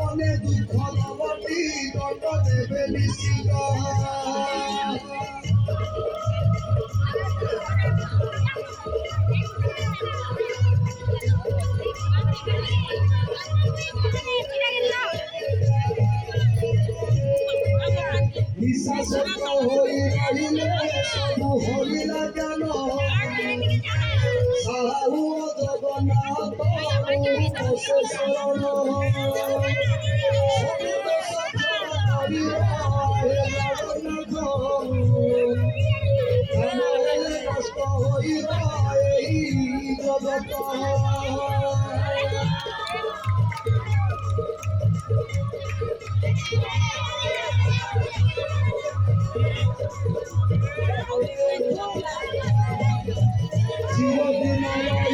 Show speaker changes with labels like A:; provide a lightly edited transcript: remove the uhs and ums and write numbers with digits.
A: মনে দুঃখ নবটি দণ্ড দেবে নিশ্চিত নিঃশ্বাসত্ব হই রহিলে সবু হরিলা কেন সাহু জগন্নাথ শরণ কষ্ট হইবা এই জগত চিরদিন